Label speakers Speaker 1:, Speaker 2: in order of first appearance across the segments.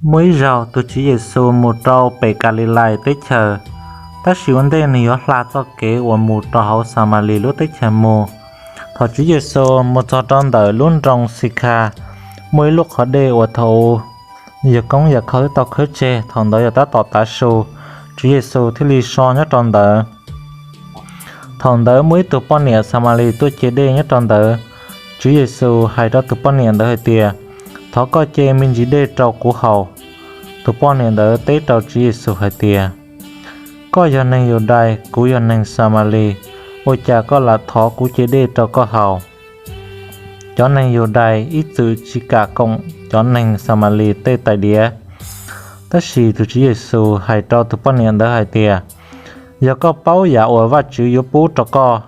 Speaker 1: Mới rau tôi chỉ Giêsu một trâu bể cà lì lại tới chờ. Ta chỉ vấn đề này là to kế của một trâu hậu Samari lúc tới chờ mù. Thọ chỉ Giêsu một trâu tròn đợi luôn trong Sika. Mới lúc họ đề của thầu giờ công giờ khởi tao khởi chê thằng đó giờ ta tỏ ta su. Chỉ Giêsu thì lý so nhất tròn đợi. Thằng đó mới từ bọn nè Samari tôi chế đề nhất tròn đợi. Chỉ Giêsu hay đó từ bọn nè đợi hơi tìa. Thọ có chê mình chỉ đề trâu của hậu. Từ bọn nè đợi tế trâu Chỉ Giêsu hay tìa. Có giờ nênอยู่đây cú giờ nên Samari. Ôi cha có là thọ cú chế đề trâu có hậu. Cho nênอยู่đây ít chữ chỉ cả cộng cho nên Samari tê tại địa. Tất sĩ từ Chỉ Giêsu hay trâu từ bọn nè đợi hay tìa. Giờ có báo giả ở và chữ yếu bố cho co.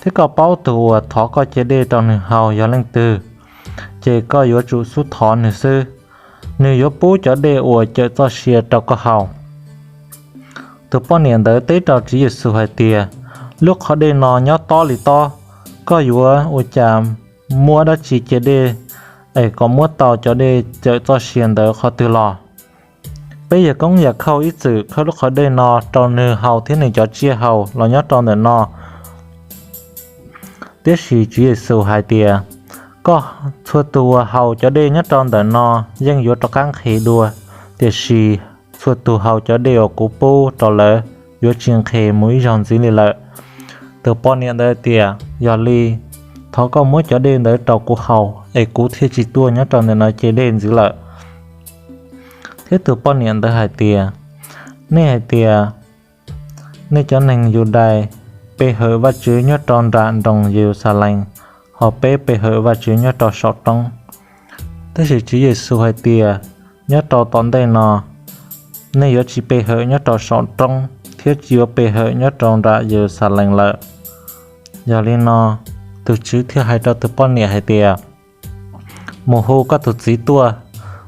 Speaker 1: Thế có báo từ thọ có chế đề trong nửa hào giờ lên từ. Chế có yếu chủ số thọ nửa sư. Nửa yếu bố cho đề ở chợ cho xìa cho có hào. Từ bọn niên tới tế trò Chỉ Giêsu hay tìa. Lúc họ đề nó nhó to lì to. Có yếu ở chàm mua đó chỉ chế đề. Ấy có mua tàu cho đề chợ cho xìa tới khó từ lò. Bây giờ cũng giờ khâu ít chữ khâu lúc họ đề nó trong nửa hào thế này cho chia hào là nhó trong nửa nó. Tiết sĩ Chỉ Giêsu hay tìa. Có thua tù hầu cho đề nhất trong đời nó dân yếu cho các khí đùa. Tiết sĩ thua tù hầu cho đề ở cú bố cho lỡ yếu chiên khế mũi rong dĩ lì lợ. Từ bọn niệm đời tìa do ly thó có mũi cho đề đời trò cú hầu ấy cú thiết chỉ tua nhất trong đời nó chế đền dĩ lợ. Thế từ bọn niệm đời hải tìa nên cho nên dù đài bê hở và chứa nhất trong rạn đồng dịu xa lành. Họ bê hở và chứa nhớ trò sọt trong. Thế thì Chỉ Giêsu hay tìa nhớ trò tón đây nó. Nên yếu chỉ bê hở nhớ trò sọt trong. Thiết chứa bê hở nhớ trò ra giờ xa lành lợ. Giờ lên nó từ chữ thiết hay trò từ bọn nịa hay tìa. Mùa hô có từ chí tua.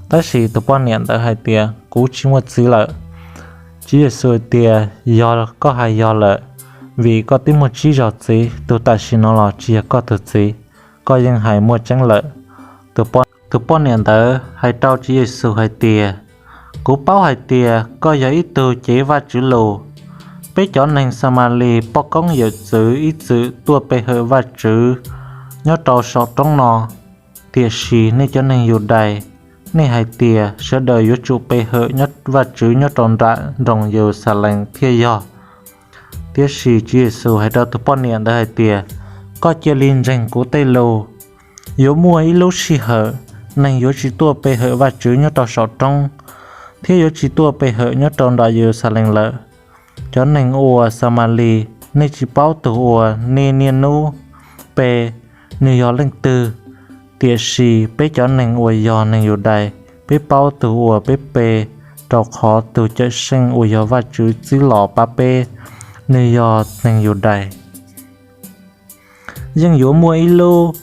Speaker 1: Thế thì từ bọn nịa đã hay tìa cú chí một chí lợ. Chỉ Giêsu hay tìa do có hay do lợ. Vì có tiếng một chí rõ chí, tôi ta xin nó là chỉ có thực chí, có những hãy mua trắng lợi. Từ bọn nền tớ, hãy trao Chỉ Giêsu hãy tìa. Cú báo hãy tìa, có giá ít từ chế và chữ lù. Bế cho nên Samari bó công dự chữ ít chữ tua bê hở và chữ. Nhớ trao sọ trong nó. Tìa xì nên cho nên dù đầy. Nên hãy tìa, sẽ đời yếu trụ bê hở nhất và chữ nhớ tròn rạ rồng dù xà lành thia do. Tiết sĩ Chỉ Giêsu hay đào từ bọn niệm đã hay tìa. Có chia linh rành của Tây Lô. Yếu mua ý lúc xì hở. Nên yếu chỉ tua bê hở và chữ nhớ trò sọ trong. Thế yếu chỉ tua bê hở nhớ tròn đã dư xa lành lợ. Cho nên ua Samari. Nên chỉ báo từ ua nên niên nụ. Bê nên yếu linh tư. Tiết sĩ bế cho nên ua yếu nên yếu đầy. Bế báo từ ua bế bê. Trò khó từ chạy sinh ua yếu và chữ chữ lọ ba bê. Nơi do nên dù đầy. Dân dụ mua ý lưu